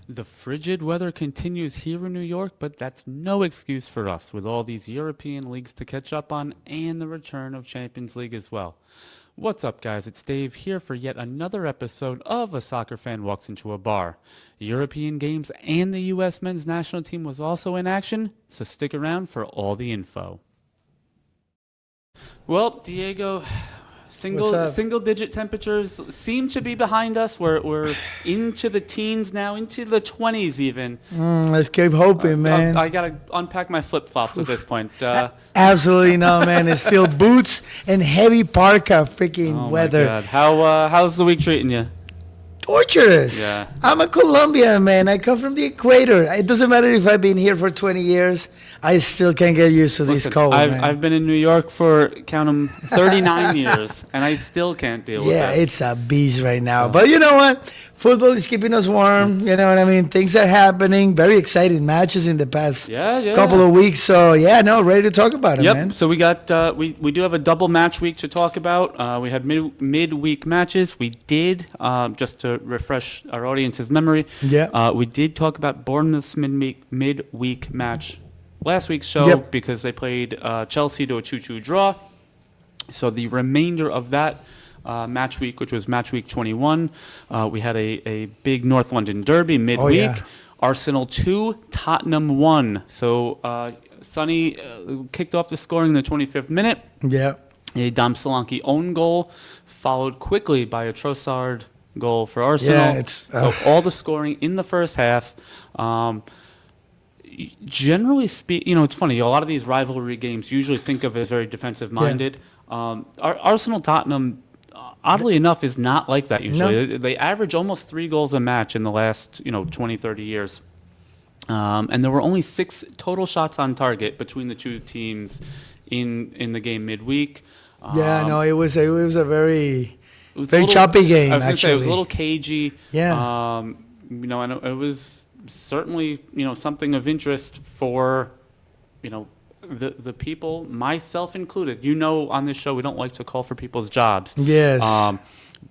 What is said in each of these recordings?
The frigid weather continues here in New York, but that's no excuse for us with all these European leagues to catch up on and the return of Champions League as well. What's up, guys? It's Dave here for yet another episode of A Soccer Fan Walks Into a Bar. European games and the U.S. men's national team was also in action, so stick around for all the info. Well, Diego, single digit temperatures seem to be behind us. We're into the teens now, into the 20s even. Let's keep hoping, man. I gotta unpack my flip flops at this point. Absolutely no, man. It's still boots and heavy parka freaking weather. My God. How's the week treating you? Torturous. Yeah. I'm a Colombian, man. I come from the equator. It doesn't matter if I've been here for 20 years. I still can't get used to this cold, man. I've been in New York for, count 'em, 39 years, and I still can't deal with it. Yeah, it's a beast right now. But you know what? Football is keeping us warm. You know what I mean? Things are happening. Very exciting matches in the past couple of weeks. So, ready to talk about it, man. So we got we do have a double match week to talk about. We had midweek matches. We did, just to refresh our audience's memory, we did talk about Bournemouth's midweek match last week's show because they played Chelsea to a 2-2 draw. So the remainder of that match week, which was match week 21, we had a big North London derby midweek. Arsenal 2, Tottenham 1. So Sonny kicked off the scoring in the 25th minute. Yeah. A Dom Solanke own goal, followed quickly by a Trossard goal for Arsenal. Yeah, so all the scoring in the first half. Generally speaking, it's funny. A lot of these rivalry games usually think of as very defensive-minded. Arsenal-Tottenham, oddly enough, is not like that usually. No. They average almost 3 goals a match in the last 20, 30 years. And there were only 6 total shots on target between the two teams in the game midweek. It was a very choppy game. I was going to say it was a actually. little cagey. Yeah. And it was certainly something of interest for the people, myself included. On this show we don't like to call for people's jobs. Yes.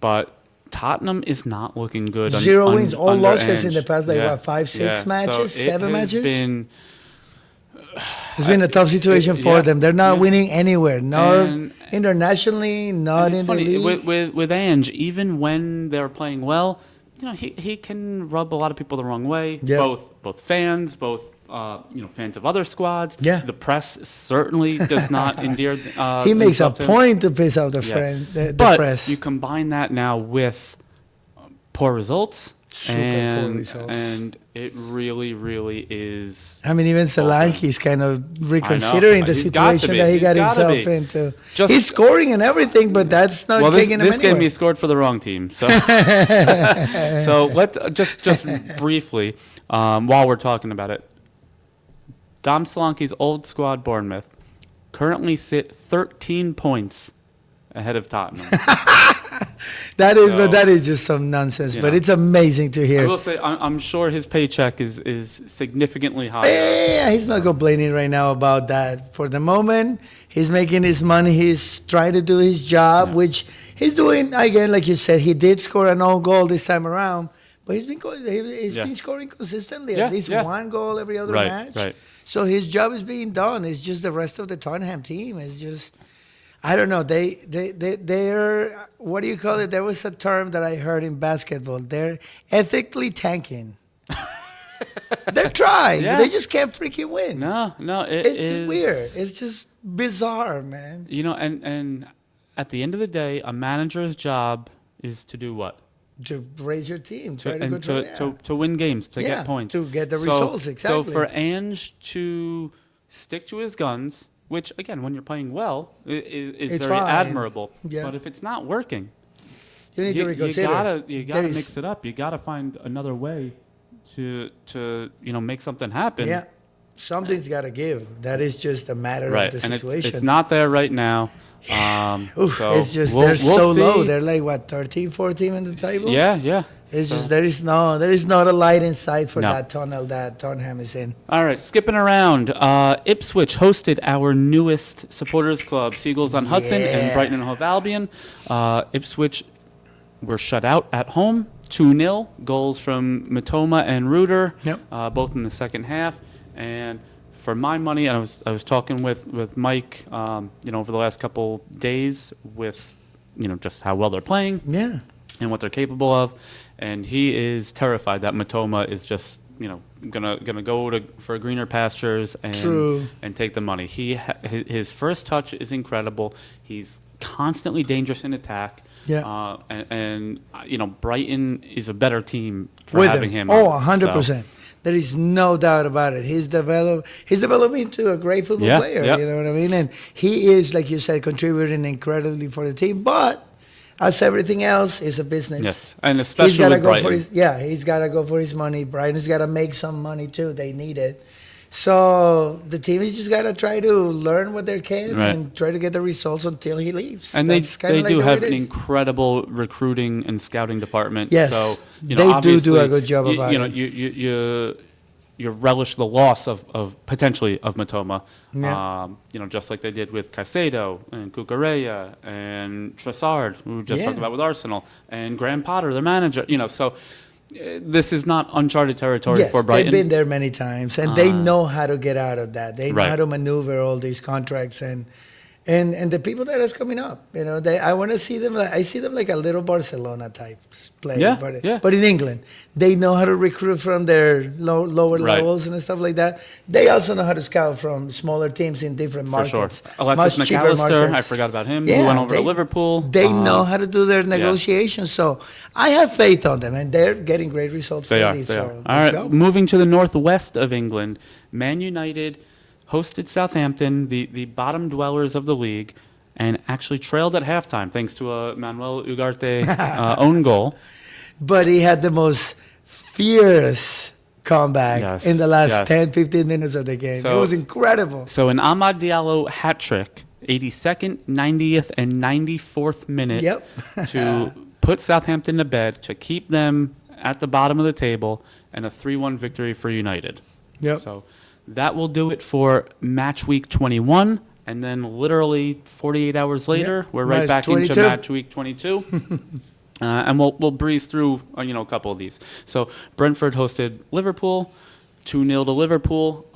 But Tottenham is not looking good. 0 wins, all losses in the past 5-6 matches, so 7 matches. It's been a tough situation for them. They're not winning anywhere, not internationally, not in the league. With Ange, even when they're playing well, he can rub a lot of people the wrong way. Yeah. Both fans, fans of other squads. Yeah. The press certainly does not endear. He makes a point to piss off the press. You combine that now with poor results. Poor results. And it really, really is. I mean, even Solanke is kind of reconsidering the situation that he got himself into. He's scoring and everything, but that's not taking him anywhere. This game he scored for the wrong team. So, so let's just briefly, while we're talking about it, Dom Solanke's old squad, Bournemouth, currently sit 13 points ahead of Tottenham. That is just some nonsense, but it's amazing to hear. I will say, I'm sure his paycheck is significantly higher. Yeah, he's not complaining right now about that. For the moment, he's making his money. He's trying to do his job, which he's doing. Again, like you said, he did score an own goal this time around, but he's been scoring consistently, at least one goal every other match. Right. So his job is being done. It's just the rest of the Tottenham team is just. I don't know. They're what do you call it? There was a term that I heard in basketball. They're ethically tanking. They're trying. But they just can't freaking win. No. It's just weird. It's just bizarre, man. And at the end of the day, a manager's job is to do what? To raise your team, to win games, to get points, to get the results. Exactly. So for Ange to stick to his guns. Which, again, when you're playing well, is very admirable. Yeah. But if it's not working, you need to reconsider. You gotta mix it up. You gotta find another way to make something happen. Yeah, something's gotta give. That is just a matter of the situation. And it's not there right now. So it's just they're so low. They're like 13, 14 in the table. Yeah. It's just there is not a light in sight for that tunnel that Tottenham is in. All right, skipping around. Ipswich hosted our newest supporters club, Seagulls on Hudson and Brighton and Hove Albion. Ipswich were shut out at home 2-0. Goals from Matoma and Reuter, Yep. both in the second half. And for my money, and I was talking with Mike, over the last couple days with, just how well they're playing. Yeah. And what they're capable of, and he is terrified that Matoma is just gonna go for greener pastures and take the money. His first touch is incredible. He's constantly dangerous in attack. Yeah. And Brighton is a better team for With having him. 100%. There is no doubt about it. He's developing into a great football player. Yep. You know what I mean? And he is, like you said, contributing incredibly for the team. But as everything else, it's a business. Yes, and especially with Brighton. He's got to go for his money. Brighton's got to make some money too. They need it. So the team has just got to try to learn what they can and try to get the results until he leaves. And they do have an incredible recruiting and scouting department. Yes, so, they do a good job about it. You relish the loss of potentially of Matoma, just like they did with Caicedo and Cucurella and Trossard, who we just talked about with Arsenal, and Graham Potter, their manager. So this is not uncharted territory for Brighton. They've been there many times, and they know how to get out of that. They know how to maneuver all these contracts and the people that is coming up. I want to see them. I see them like a little Barcelona type player, but in England, they know how to recruit from their lower levels and stuff like that. They also know how to scout from smaller teams in different markets. For sure. Alexis McAllister, I forgot about him. Who went over to Liverpool. They know how to do their negotiations. So I have faith on them, and they're getting great results. They are. All right, moving to the northwest of England, Man United hosted Southampton, the bottom dwellers of the league, and actually trailed at halftime thanks to a Manuel Ugarte own goal. But he had the most fierce comeback in the last 10, 15 minutes of the game. It was incredible. So an Amad Diallo hat trick, 82nd, 90th, and 94th minute to put Southampton to bed, to keep them at the bottom of the table, and a 3-1 victory for United. Yep. So that will do it for match week 21. And then literally 48 hours later, we're right back 22. Into match week 22. And we'll breeze through, a couple of these. So Brentford hosted Liverpool, 2-0 to Liverpool.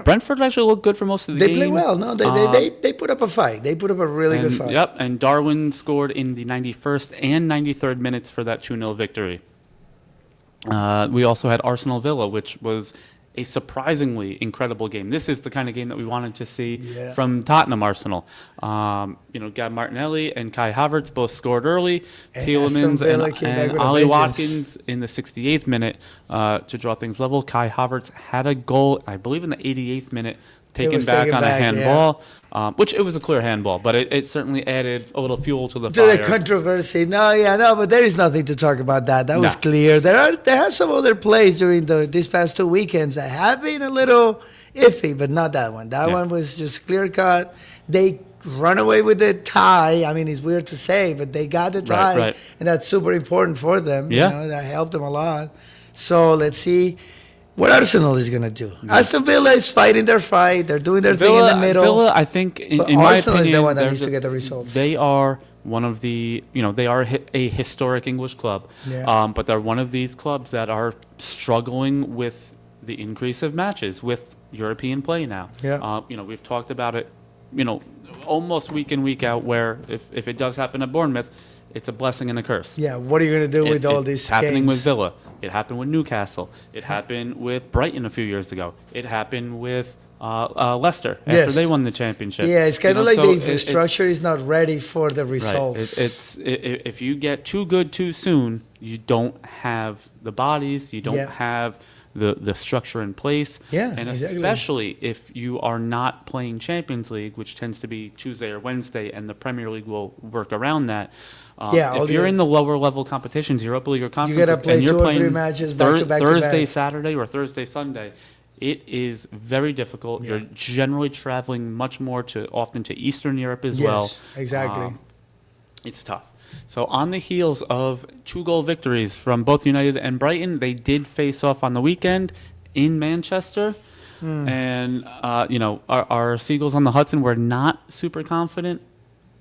Brentford actually looked good for most of the game. They play well. No, they put up a fight. They put up a really good fight. Yep, and Darwin scored in the 91st and 93rd minutes for that 2-0 victory. We also had Arsenal Villa, which was a surprisingly incredible game. This is the kind of game that we wanted to see from Tottenham Arsenal. Gab Martinelli and Kai Havertz both scored early. Tielemans and Ollie Watkins in the 68th minute to draw things level. Kai Havertz had a goal, I believe, in the 88th minute, taken back on a handball, which it was a clear handball, but it certainly added a little fuel to the fire. To the controversy. But there is nothing to talk about that. That was clear. There are some other plays during these past 2 weekends that have been a little iffy, but not that one. That one was just clear cut. They run away with the tie. I mean, it's weird to say, but they got the tie, and that's super important for them. That helped them a lot. So let's see what Arsenal is going to do. Aston Villa is fighting their fight. They're doing their thing in the middle. Villa, I think, in my opinion, Arsenal is the one that needs to get the results. They are one of the, they are a historic English club. But they're one of these clubs that are struggling with the increase of matches, with European play now. We've talked about it, almost week in, week out, where if it does happen at Bournemouth, it's a blessing and a curse. Yeah, what are you going to do with all these It's happening with Villa. It happened with Newcastle. It happened with Brighton a few years ago. It happened with Leicester after they won the championship. Yeah, it's kind of like the infrastructure is not ready for the results. If you get too good too soon, you don't have the bodies. You don't have the structure in place. And especially if you are not playing Champions League, which tends to be Tuesday or Wednesday, and the Premier League will work around that. If you're in the lower level competitions, Europa League or Conference, you got to play 2 or 3 matches back to back Thursday, Saturday, or Thursday, Sunday. It is very difficult. You're generally traveling much more often to Eastern Europe as well. Yes, exactly. It's tough. So on the heels of 2-goal victories from both United and Brighton, they did face off on the weekend in Manchester. And, our Seagulls on the Hudson were not super confident.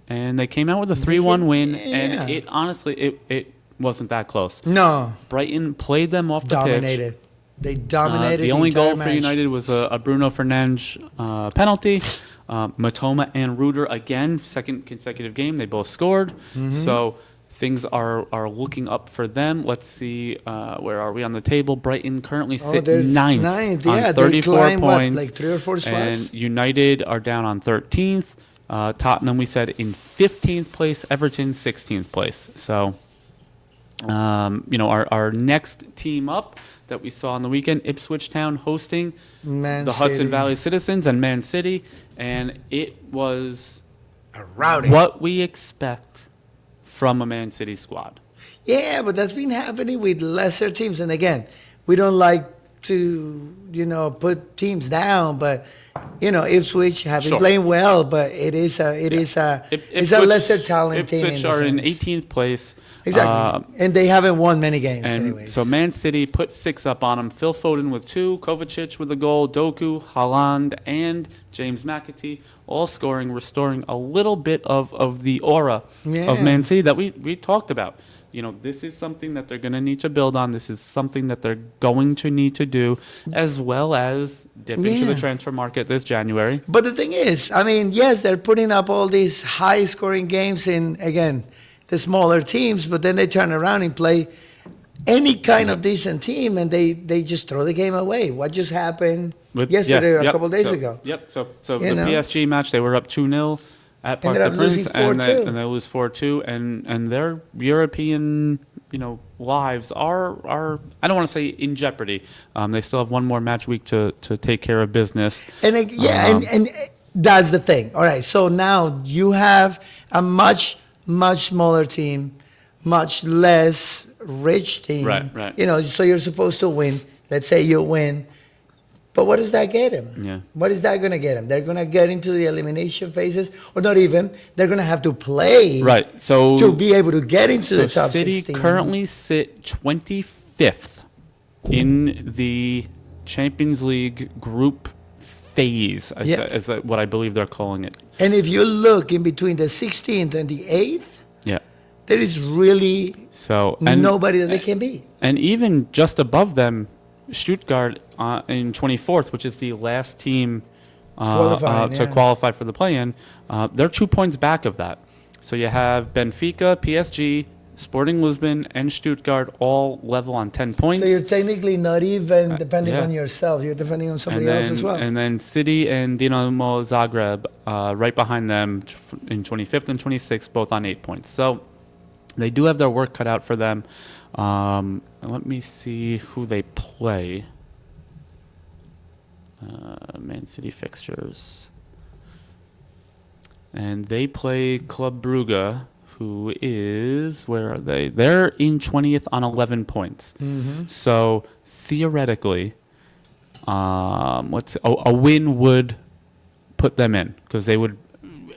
And they came out with a 3-1 win. And it honestly, it wasn't that close. No. Brighton played them off the Dominated. pitch. They dominated The only entire goal for match. United was a Bruno Fernandes penalty. Matoma and Ruder again, second consecutive game. They both scored. Mm-hmm. So things are looking up for them. Let's see, where are we on the table? Brighton currently sit ninth Yeah, on 34 they climbed, points. like 3 or 4 spots? And United are down on 13th. Tottenham, we said, in 15th place. Everton, 16th place. So, our next team up that we saw on the weekend, Ipswich Town hosting Man the City. Hudson Valley Citizens and Man City. And it was A rowdy. what we expect from a Man City squad. Yeah, but that's been happening with lesser teams. And again, we don't like to, put teams down, but Ipswich have been Sure. playing well, but it's a lesser talent team. Ipswich are in 18th place. Exactly, and they haven't won many games, And anyways. so Man City put 6 up on them. Phil Foden with 2, Kovacic with a goal, Doku, Haaland, and James McAtee all scoring, restoring a little bit of the aura of Man City that we talked about. This is something that they're going to need to build on. This is something that they're going to need to do, as well as dip into the transfer market this January. But the thing is, yes, they're putting up all these high-scoring games in, again, the smaller teams, but then they turn around and play any kind of decent team, and they just throw the game away. What just happened yesterday, a couple days ago? Yep. So the PSG match, they were up 2-0 at Parc des Princes, and they lose 4-2, and their European, lives are I don't want to say in jeopardy. They still have one more match week to take care of business. And and that's the thing. All right, so now you have a much smaller team, much less rich team. Right. So you're supposed to win. Let's say you win. But what does that get them? Yeah. What is that going to get them? They're going to get into the elimination phases, or not even. They're going to have to play to be able to get into the top City 16. currently sit 25th in the Champions League group phase, is what I believe they're calling it. And if you look in between the 16th and the 8th, there is really nobody that they can beat. And even just above them, Stuttgart in 24th, which is the last team to qualify for the play-in, they're 2 points back of that. So you have Benfica, PSG, Sporting Lisbon, and Stuttgart all level on 10 points. So you're technically not even depending on yourself. You're depending on somebody else as well. And then City and Dinamo Zagreb right behind them in 25th and 26th, both on 8 points. So they do have their work cut out for them. Let me see who they play. Man City fixtures. And they play Club Brugge, who is, where are they? They're in 20th on 11 points. Mm-hmm. So theoretically, a win would put them in, because they would,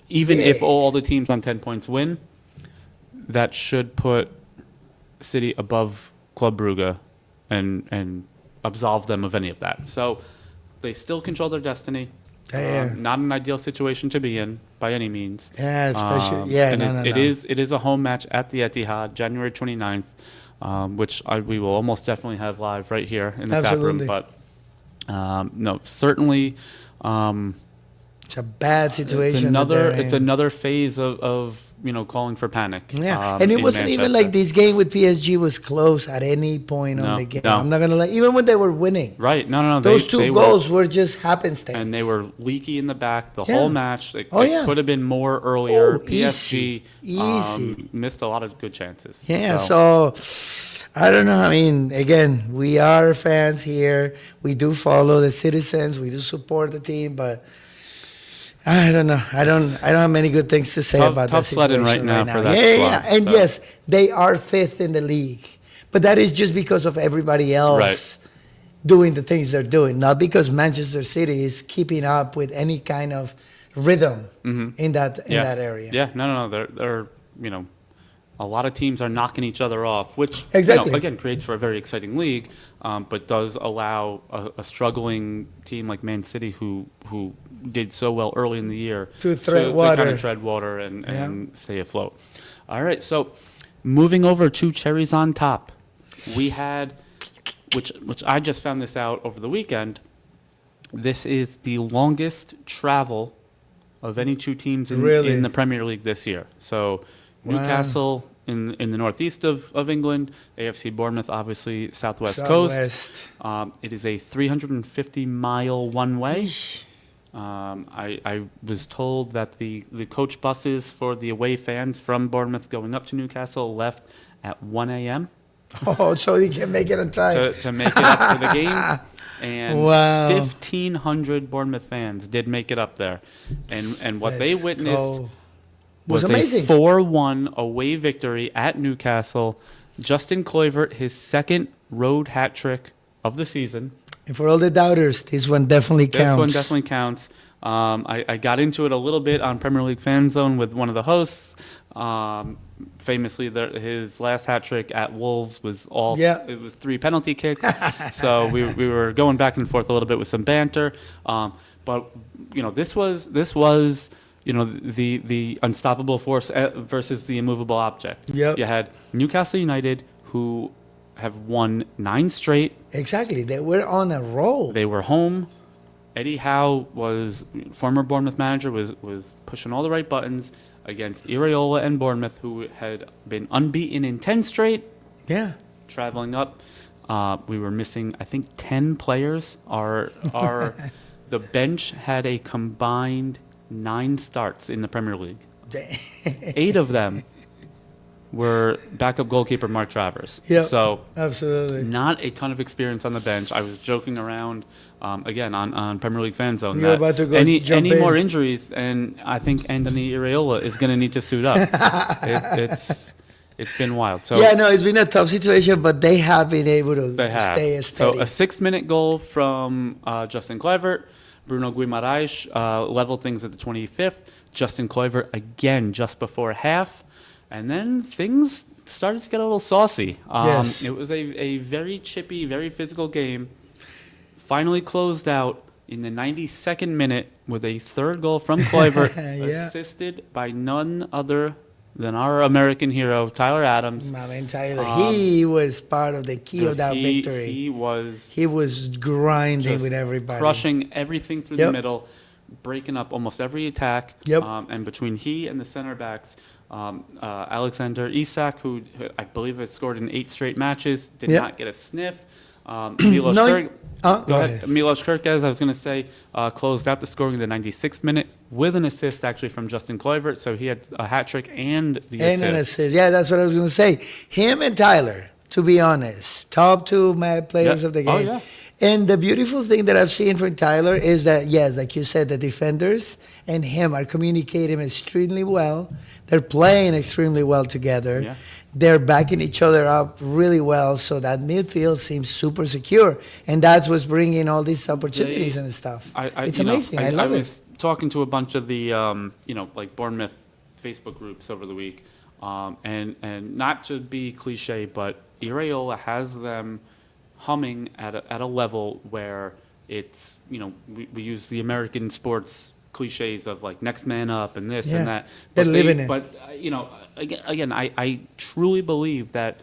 even if all the teams on 10 points win, that should put City above Club Brugge and absolve them of any of that. So they still control their destiny. Not an ideal situation to be in by any means. Yeah, especially It is a home match at the Etihad, January 29th, which we will almost definitely have live right here in the tap room. But no, certainly. It's a bad situation. It's another phase of calling for panic. Yeah, and it wasn't even like this game with PSG was close at any point on the game. No. I'm not gonna lie, even when they were winning. Right? No. Those two goals were just happenstance, and they were leaky in the back the whole match. It could have been more earlier. PSG easy. Missed a lot of good chances. Yeah, so I don't know. Again, we are fans here. We do follow the Citizens. We do support the team, but I don't know. I don't have many good things to say about that situation right now. For that squad, and yes, they are fifth in the league, but that is just because of everybody else doing the things they're doing, not because Manchester City is keeping up with any kind of rhythm in that area. Yeah, no. They're a lot of teams are knocking each other off, which again creates for a very exciting league, but does allow a struggling team like Man City, who did so well early in the year, to kind of tread water and stay afloat. All right, so Moving over to cherries on top, we had, which I just found this out over the weekend. This is the longest travel of any two teams in the Premier League this year. So Newcastle in the northeast of England, AFC Bournemouth, obviously Southwest Coast. It is a 350-mile one-way. I was told that the coach buses for the away fans from Bournemouth going up to Newcastle left at 1 a.m. Oh, so he can make it on time. To make it up to the game. And 1,500 Bournemouth fans did make it up there. And what they witnessed was amazing. A 4-1 away victory at Newcastle. Justin Kluivert, his second road hat trick of the season. And for all the doubters, this one definitely counts. I got into it a little bit on Premier League Fan Zone with one of the hosts. Famously, his last hat trick at Wolves was it was 3 penalty kicks. So we were going back and forth a little bit with some banter. But this was the unstoppable force versus the immovable object. Yep. You had Newcastle United, who have won 9 straight. Exactly. They were on a roll. They were home. Eddie Howe former Bournemouth manager, was pushing all the right buttons against Iraola and Bournemouth, who had been unbeaten in 10 straight. Yeah. Traveling up. We were missing, I think, 10 players. The bench had a combined 9 starts in the Premier League. 8 of them were backup goalkeeper Mark Travers. Yeah, so absolutely not a ton of experience on the bench. I was joking around again on Premier League Fan Zone You're about to go any more injuries, and I think Anthony Iraola is going to need to suit up. It's been wild. So it's been a tough situation, but they have been able to stay steady. So a 6-minute goal from Justin Kluivert. Bruno Guimaraes leveled things at the 25th. Justin Kluivert again just before half. And then things started to get a little saucy. Yes. It was a very chippy, very physical game. Finally closed out in the 92nd minute with a third goal from Kluivert, assisted by none other than our American hero, Tyler Adams. My man Tyler, he was part of the key of that victory. He was grinding with everybody. Crushing everything through the middle, breaking up almost every attack. And between he and the center backs, Alexander Isak, who I believe has scored in 8 straight matches, did not get a sniff. Milos Kerkez, I was going to say, closed out the scoring in the 96th minute with an assist actually from Justin Kluivert. So he had a hat trick and an assist. Yeah, that's what I was going to say. Him and Tyler, to be honest, top 2 players of the game. Oh, yeah. And the beautiful thing that I've seen from Tyler is that, yes, like you said, the defenders and him are communicating extremely well. They're playing extremely well together. Yeah. They're backing each other up really well, so that midfield seems super secure. And that's what's bringing all these opportunities and stuff. It's amazing. I love it. I was talking to a bunch of the, like Bournemouth Facebook groups over the week. And not to be cliche, but Iraola has them humming at a level where it's, we use the American sports cliches of like next man up and this and that. They're living it. But, again, I truly believe that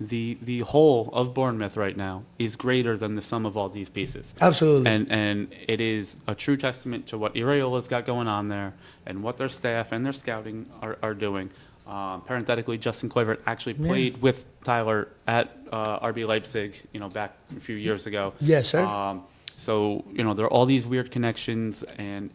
the whole of Bournemouth right now is greater than the sum of all these pieces. Absolutely. And it is a true testament to what Iraola's got going on there and what their staff and their scouting are doing. Parenthetically, Justin Kluivert actually played with Tyler at RB Leipzig, back a few years ago. Yes, sir. So, there are all these weird connections, and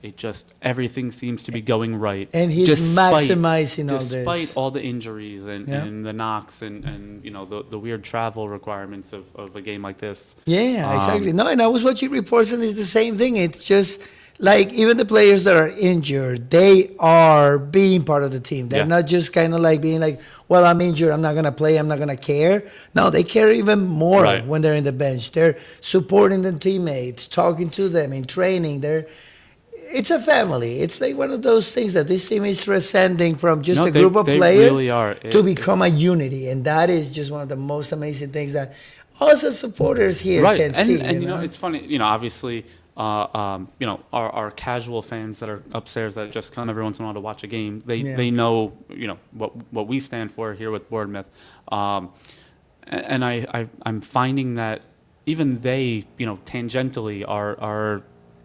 everything seems to be going right. And he's maximizing all this. Despite all the injuries and the knocks and the weird travel requirements of a game like this. Yeah, exactly. No, and I was watching reports, and it's the same thing. It's just like even the players that are injured, they are being part of the team. They're not just kind of like being like, well, I'm injured, I'm not going to play, I'm not going to care. No, they care even more when they're in the bench. They're supporting the teammates, talking to them in training. It's a family. It's like one of those things that this team is transcending from just a group of players really to become a unity. And that is just one of the most amazing things that us as supporters here can see. And it's funny, obviously, our casual fans that are upstairs that just come every once in a while to watch a game, Yeah. they know, what we stand for here with Bournemouth. And I'm finding that even they, tangentially are rooting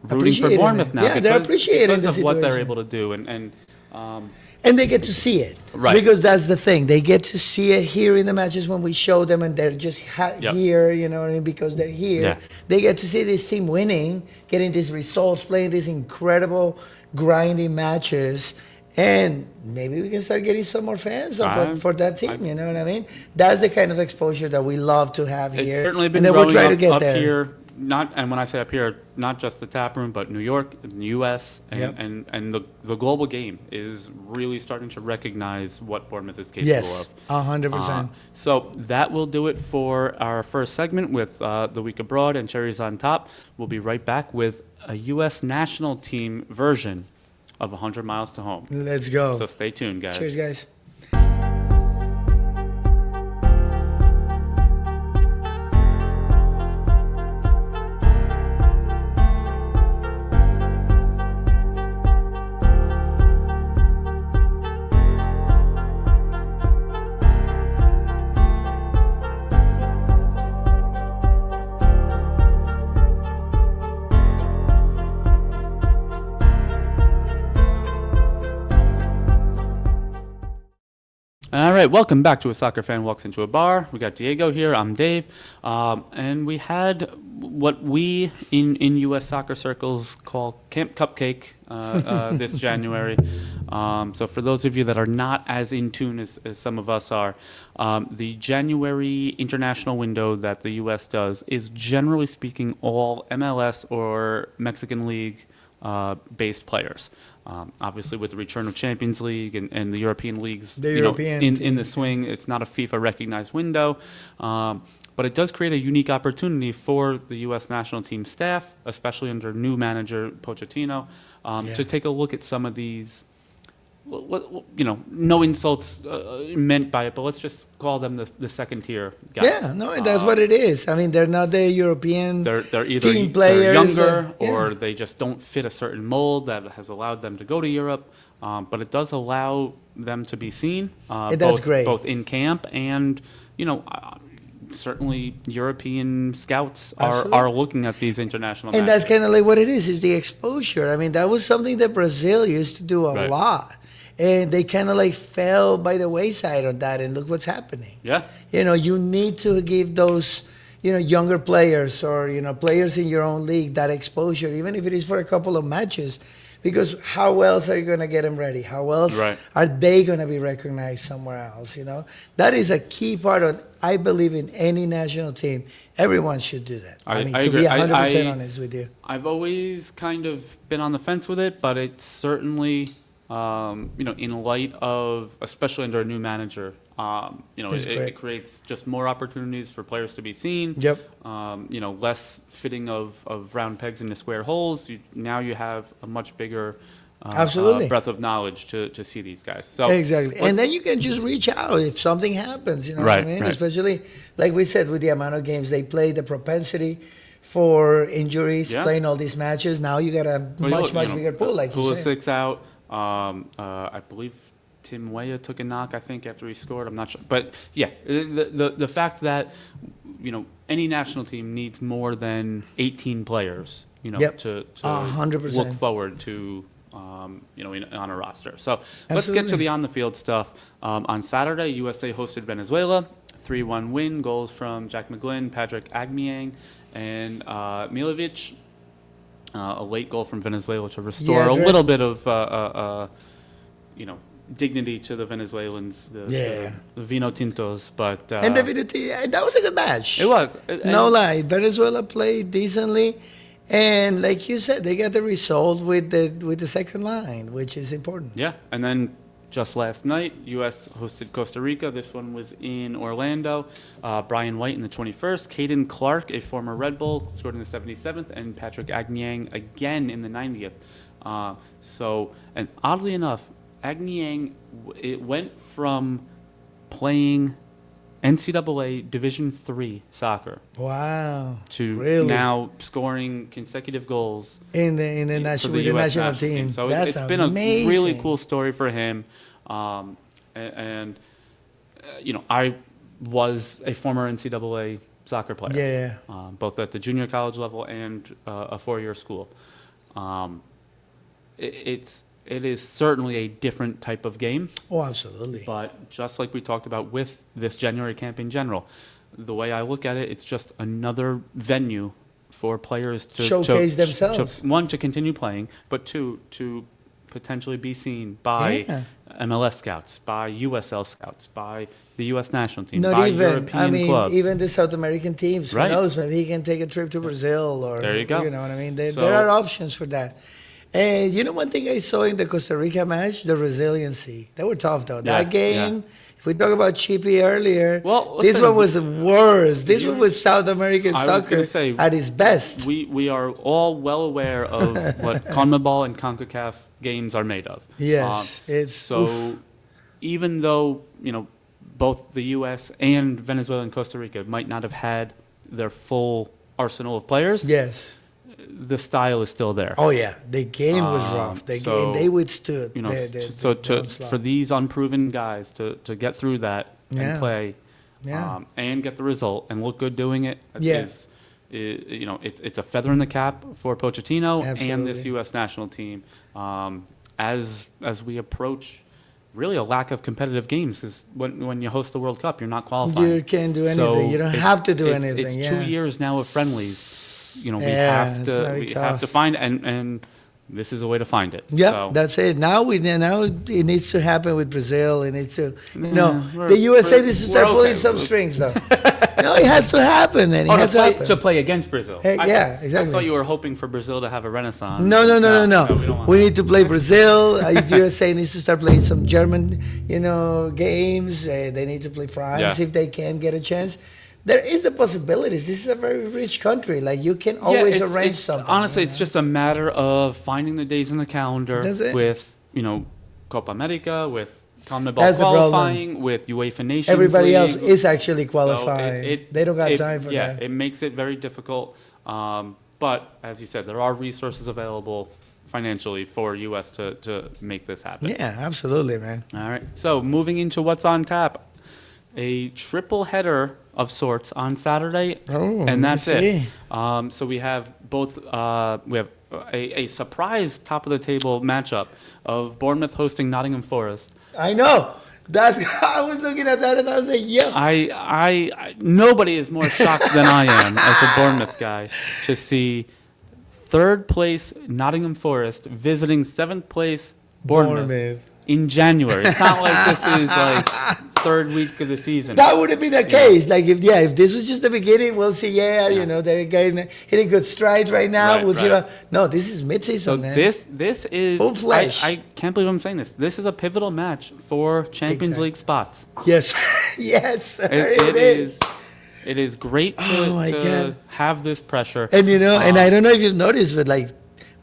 for Appreciating Bournemouth it. now Yeah, they're appreciating because the of what they're situation. able to do. Um, And they get to see it. Right. Because that's the thing. They get to see it here in the matches when we show them and they're just Yep. here, you know what I mean? Because they're here. Yeah. They get to see this team winning, getting these results, playing these incredible, grinding matches. And maybe we can start getting some more fans for that team, you know what I mean? That's the kind of exposure that we love to have here. It's certainly been and then growing we'll try up, to get up there. here. And when I say up here, not just the tap room, but New York, and the U.S., and, Yep. and the global game is really starting to recognize what Bournemouth is capable Yes, of. 100%. So that will do it for our first segment with the week abroad and cherries on top. We'll be right back with a U.S. national team version of 100 Miles to Home. Let's go. So stay tuned, guys. Cheers, guys. All right, welcome back to A Soccer Fan Walks Into a Bar. We got Diego here, I'm Dave, and we had what we in U.S. soccer circles call Camp Cupcake this January. So for those of you that are not as in tune as some of us are, the January international window that the U.S. does is generally speaking all MLS or Mexican League based players. Obviously, with the return of Champions League and the European leagues, in the swing, it's not a FIFA recognized window, but it does create a unique opportunity for the U.S. national team staff, especially under new manager Pochettino, to take a look at some of these. No insults meant by it, but let's just call them the second tier guys. Yeah, no, and that's what it is. I mean, they're not the European They're either team players. they're younger Yeah. or they just don't fit a certain mold that has allowed them to go to Europe. But it does allow them to be seen. And that's great. Both in camp and, certainly European scouts are looking at these international And matches. that's kind of like what it is the exposure. I mean, that was something that Brazil used to do a Right. lot. And they kind of like fell by the wayside on that. And look what's happening. Yeah. You need to give those, younger players or, players in your own league that exposure, even if it is for a couple of matches. Because how else are you going to get them ready? How else Right. are they going to be recognized somewhere else? That is a key part of, I believe, in any national team. Everyone should do that. I to agree. be 100% honest with you. I've always kind of been on the fence with it, but it's certainly, in light of, especially under a new manager, it creates just more opportunities for players to be seen. Yep. Less fitting of round pegs into square holes. Now you have a much bigger Absolutely. breadth of knowledge to see these guys. So Exactly. And then you can just reach out if something happens, what I Right, mean? right. Especially, like we said, with the amount of games they play, the propensity for injuries, Yeah. playing all these matches. Now you got a much bigger pool, like you said. Pulisic's out. I believe Tim Weah took a knock, I think, after he scored. I'm not sure. But, yeah, the fact that, any national team needs more than 18 players, Yep. to 100%. look forward to, on a roster. So let's get to Absolutely. the on-the-field stuff. On Saturday, USA hosted Venezuela. 3-1 win, goals from Jack McGlynn, Patrick Agmiang, and Milovic. A late goal from Venezuela to restore a little bit of, dignity to the Venezuelans, the Vino Tintos. But And that was a good match. it was. No lie. Venezuela played decently. And like you said, they got the result with the second line, which is important. Yeah, and then just last night, U.S. hosted Costa Rica. This one was in Orlando. Brian White in the 21st. Caden Clark, a former Red Bull, scored in the 77th. And Patrick Agniang again in the 90th. And oddly enough, Agniang, it went from playing NCAA Division III soccer Wow. to Really? now scoring consecutive goals In the for national the with the U.S. national team. So That's it's been amazing. a really cool story for him. I was a former NCAA soccer player. Yeah. Both at the junior college level and a four-year school. It is certainly a different type of game. Oh, absolutely. But just like we talked about with this January camp in general, the way I look at it, it's just another venue for players to showcase themselves. One, to continue playing, but two, to potentially be seen by MLS scouts, by USL scouts, by the U.S. national team, Not by even, European clubs. even the South American teams. Who Right. knows? Maybe he can take a trip to Brazil or, There you go. You know what I mean? There So- are options for that. And you know one thing I saw in the Costa Rica match? The resiliency. They were tough, though. Yeah, That game, if we talk about Chippy earlier, Well, this listen, one was worse. This one was South American I was soccer gonna say, at its best. We are all well aware of what CONMEBOL and CONCACAF games are made of. Yes, it's so. Even though both the U.S. and Venezuela and Costa Rica might not have had their full arsenal of players, Yes. the style is still there. Oh yeah, the game was rough. They withstood. For these unproven guys to get through that Yeah. and play, Yeah. and get the result and look good doing it, Yeah. it's a feather in the cap for Pochettino and this Absolutely. U.S. national team as we approach. Really, a lack of competitive games because when you host the World Cup, you're not qualifying. You can't do anything. So You don't have to do it's anything. It's 2 years now of friendlies. We Yeah, have it's very to have to tough. find and this is a way to find it. Yep, So, that's it. Now it needs to happen with Brazil. It needs to, we're- the USA we're- needs to start we're pulling okay. some strings, though. No, it has to happen, man. It has to happen. to play against Brazil. Hey, yeah, I exactly. thought you were hoping for Brazil to have a renaissance. No. we don't want We that. need to play Brazil. USA needs to start playing some German, games. They need to play France Yeah. if they can get a chance. There is a possibilities. This is a very rich country. Like you can always it's- arrange it's- something. Honestly, it's just a matter of finding the days in the calendar That's it. with Copa America, with CONMEBOL That's the problem. qualifying, with UEFA Nations Everybody League. else is actually So qualifying. They don't got time for that. It makes it very difficult. But as you said, there are resources available financially for U.S. to make this happen. Yeah, absolutely, man. All right. So moving into what's on tap, a triple header of sorts on Saturday, Oh, and that's let me it. So we have both. We have a surprise top of the table matchup of Bournemouth hosting Nottingham Forest. I know. That's I was looking at that and I was like, yeah. I nobody is more shocked than I am as a Bournemouth guy to see third place Nottingham Forest visiting seventh place Bournemouth in January. It's not like this is like third week of the season. That wouldn't be the case. Like if this was just the beginning, we'll see. They're hitting good strides right now. Right, we'll see. right. No, this is mid-season, So man. this is Full flesh. I can't believe I'm saying this. This is a pivotal match for Champions time. League spots. Yes, yes, It is. It is great Oh, my to God. have this pressure. And and I don't know if you've noticed, but like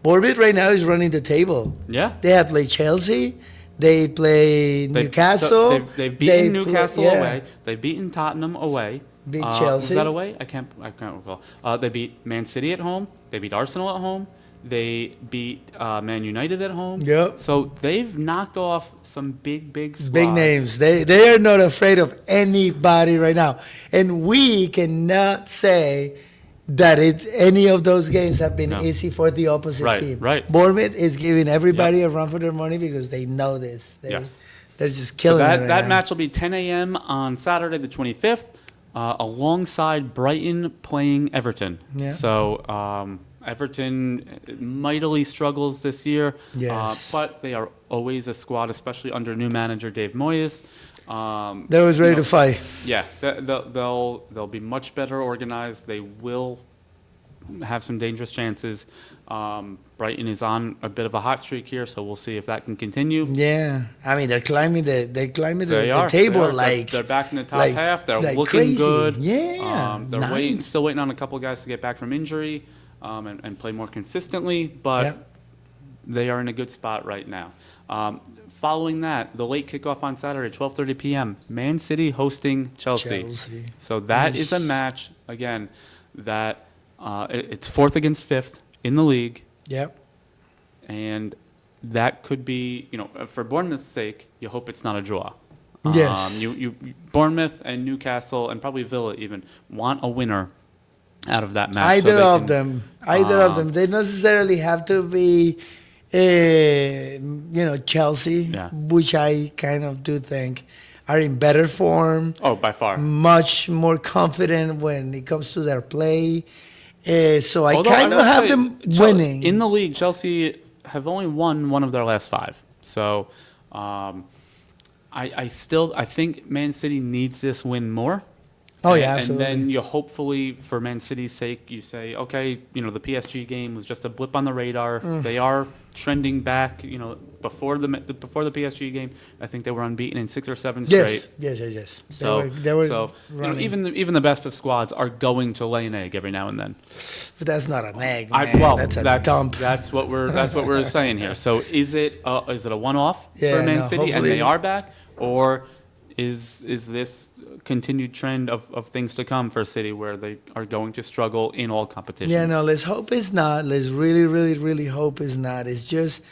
Bournemouth right now is running the table. Yeah. They have played Chelsea. They play Newcastle. So they've beaten They play- Newcastle yeah. away. They've beaten Tottenham away. Beat Was Chelsea. that away? I can't recall. They beat Man City at home. They beat Arsenal at home. They beat Man United at home. Yep. So they've knocked off some big squads. Big names. They are not afraid of anybody right now. And we cannot say that any of those games have been No. easy for the opposite Right, team. right. Bournemouth is giving everybody a run for their money because they know this. Yes. They're just So killing it right that now. match will be 10 a.m. on Saturday the 25th, alongside Brighton playing Everton. Yeah. So Everton mightily struggles this year, Yes. but they are always a squad, especially under new manager Dave Moyes. They're always ready to fight. Yeah, they'll be much better organized. They will have some dangerous chances. Brighton is on a bit of a hot streak here, so we'll see if that can continue. Yeah, I mean they're climbing the They the table are. like They're back in the top like- half. They're like looking crazy. good. Yeah, they're ninth. still waiting on a couple guys to get back from injury and play more consistently. But Yep. they are in a good spot right now. Following that, the late kickoff on Saturday, 12:30 p.m., Man City hosting Chelsea. So that is a match, again, that it's fourth against fifth in the league. Yep. And that could be, for Bournemouth's sake, you hope it's not a draw. Yes. You Bournemouth and Newcastle and probably Villa even want a winner out of that match. Either of them. They don't necessarily have to be, Chelsea, which I kind of do think are in better form. Oh, by far. Much more confident when it comes to their play. So I kind of have them winning. In the league, Chelsea have only won one of their last 5. So I think Man City needs this win more. Oh, yeah, absolutely. And then you hopefully, for Man City's sake, you say, okay, the PSG game was just a blip on the radar. They are trending back. Before the PSG game, I think they were unbeaten in 6 or 7 straight. Yes. So they were even the best of squads are going to lay an egg every now and then. But that's not an egg, man. That's a dump. That's what we're saying here. So is it a one-off for Man City and they are back, or is this continued trend of things to come for City where they are going to struggle in all competitions? Yeah, no, let's hope it's not. Let's really, really, really hope it's not. It's just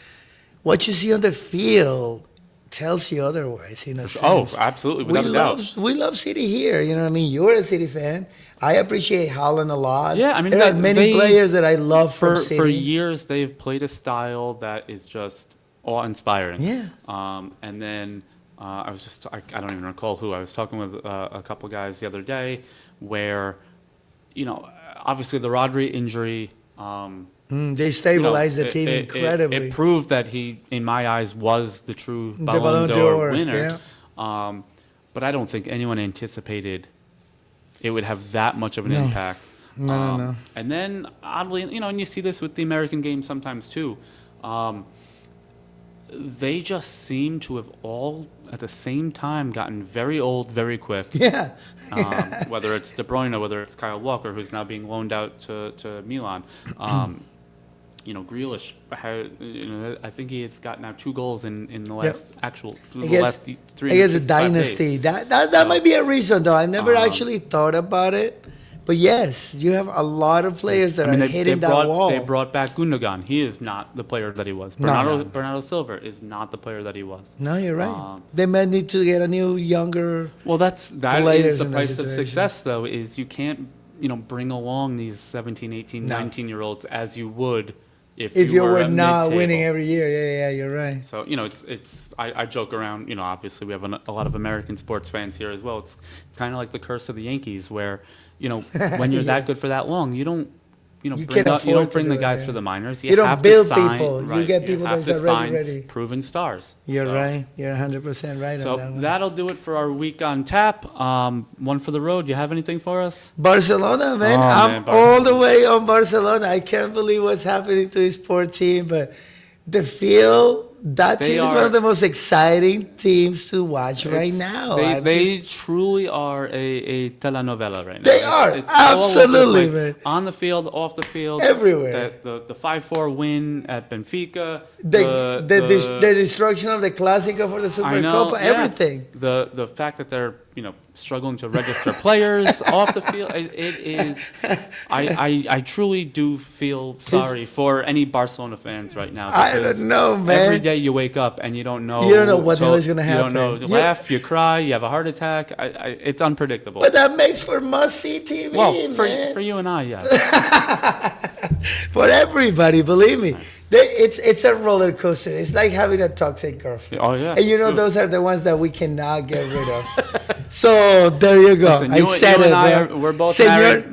what you see on the field tells you otherwise, in a sense. Oh, absolutely, without a doubt. We love City here. You know what I mean? You're a City fan. I appreciate Haaland a lot. Yeah, I mean, there are many players that I love from City. For years, they've played a style that is just awe-inspiring. Yeah. And then I don't even recall who. I was talking with a couple guys the other day where, obviously the Rodri injury. They stabilized the team incredibly. It proved that he, in my eyes, was the true Ballon d'Or winner. Yeah. But I don't think anyone anticipated it would have that much of an impact. No. And then, oddly, and you see this with the American game sometimes too. They just seem to have all at the same time gotten very old very quick. Yeah. Whether it's De Bruyne, whether it's Kyle Walker, who's now being loaned out to Milan. Grealish, I think he has got now 2 goals in the last last 3 I guess a dynasty. That might be a reason, though. I never actually thought about it. But yes, you have a lot of players that are hitting that wall. They brought back Gundogan. He is not the player that he was. Bernardo Silva is not the player that he was. No, you're right. They might need to get a new, younger. Well, that is the price of success, though. Is you can't bring along these 17, 18, 19-year-olds as you would if you were not winning every year. Yeah, you're right. So it's I joke around. Obviously we have a lot of American sports fans here as well. It's kind of like the curse of the Yankees, where when you're that good for that long, you don't bring the guys for the minors. You don't build people. Right, you get people that's already ready. Proven stars. You're right. You're 100% right on that one. So that'll do it for our week on tap. One for the road. You have anything for us? Barcelona, man. I'm all the way on Barcelona. I can't believe what's happening to this poor team, but the field. That team is one of the most exciting teams to watch right now. They truly are a telenovela right now. They are, absolutely, man. On the field, off the field. Everywhere. The 5-4 win at Benfica. The destruction of the Clásico for the Supercopa, everything. The fact that they're struggling to register players off the field. It is. I truly do feel sorry for any Barcelona fans right now. I don't know, man. Every day you wake up and you don't know. You don't know what the hell is going to happen. You don't know. You laugh, you cry, you have a heart attack. It's unpredictable. But that makes for must-see TV, man. For you and I, yes. For everybody, believe me. It's a roller coaster. It's like having a toxic girlfriend. Oh, yeah. And those are the ones that we cannot get rid of. So there you go. Listen, I said it. We're both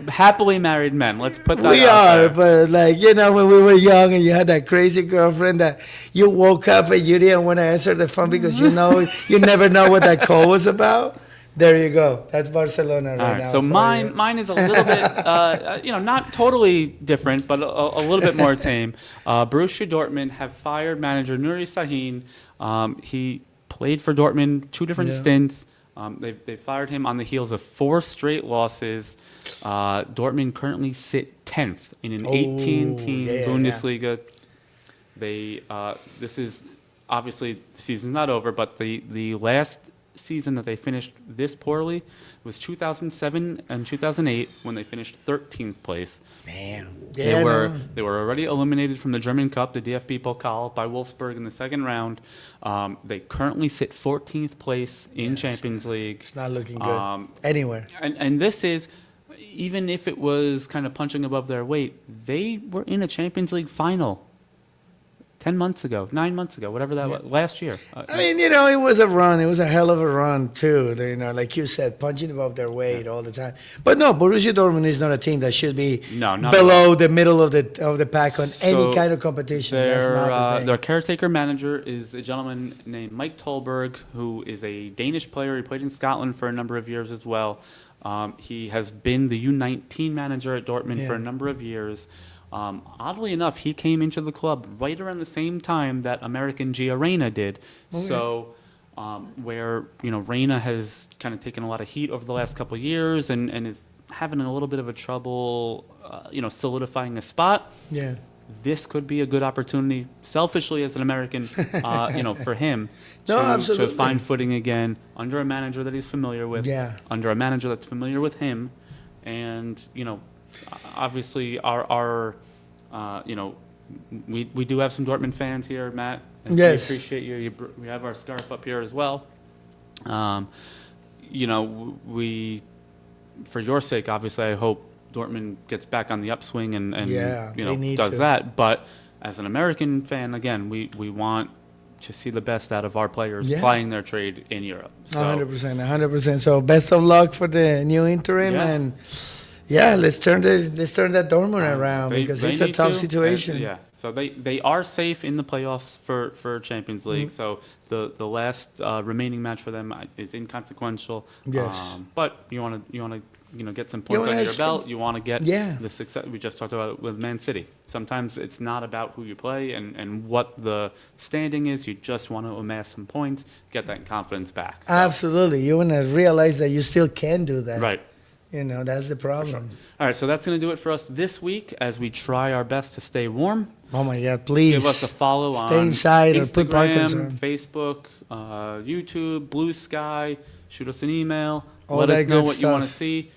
happily married men. Let's put that we out are, there. but when we were young and you had that crazy girlfriend that you woke up and you didn't want to answer the phone because you never know what that call was about. There you go. That's Barcelona right now. So mine is a little bit, not totally different, but a little bit more tame. Borussia Dortmund have fired manager Nuri Sahin. He played for Dortmund 2 different stints. They fired him on the heels of 4 straight losses. Dortmund currently sit 10th in an 18-team Bundesliga. This is obviously the season's not over, but the last season that they finished this poorly was 2007 and 2008 when they finished 13th place. Damn. They were already eliminated from the German Cup, the DFB Pokal, by Wolfsburg in the second round. They currently sit 14th place in Champions League. It's not looking good anywhere. And this is, even if it was kind of punching above their weight, they were in a Champions League final 10 months ago, 9 months ago, whatever that was, last year. I mean, it was a run. It was a hell of a run, too. Like you said, punching above their weight all the time. But no, Borussia Dortmund is not a team that should be below the middle of the pack on any kind of competition. That's not the thing. Their caretaker manager is a gentleman named Mike Tolberg, who is a Danish player. He played in Scotland for a number of years as well. He has been the U19 manager at Dortmund for a number of years. Oddly enough, he came into the club right around the same time that American Gio Reyna did. Okay. So, where Reyna has kind of taken a lot of heat over the last couple of years and is having a little bit of a trouble, solidifying a spot. Yeah. This could be a good opportunity, selfishly as an American, for him to find footing again under a manager that he's familiar with, under a manager that's familiar with him, and obviously we do have some Dortmund fans here, Matt. And yes. We appreciate you. We have our scarf up here as well. We, for your sake, obviously, I hope Dortmund gets back on the upswing and does that. But as an American fan, again, we want to see the best out of our players plying their trade in Europe. So, 100%. So best of luck for the new interim and. Yeah, let's turn that Dortmund around because it's a tough situation. So they are safe in the playoffs for Champions League. Mm-hmm. So the last remaining match for them is inconsequential. Yes. But you want to get some points under your belt. You want to get the success. We just talked about it with Man City. Sometimes it's not about who you play and what the standing is. You just want to amass some points, get that confidence back. So. Absolutely. You want to realize that you still can do that. Right. That's the problem. Sure. All right, so that's going to do it for us this week as we try our best to stay warm. Oh, my God, please. Give us a follow on Stay inside Instagram, or put parkas on. Facebook, YouTube, Blue Sky. Shoot us an email. Let us know what you want to see.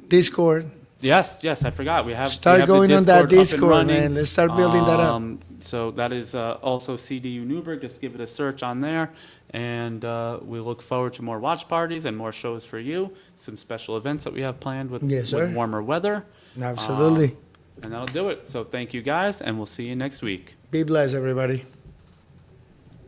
Discord. Yes, I forgot. We have going the on that Discord, man. Let's start building that up. So that is also CDU Newburgh. Just give it a search on there. And we look forward to more watch parties and more shows for you. Some special events that we have planned with warmer weather. Absolutely. And that'll do it. So thank you guys, and we'll see you next week. Be blessed, everybody.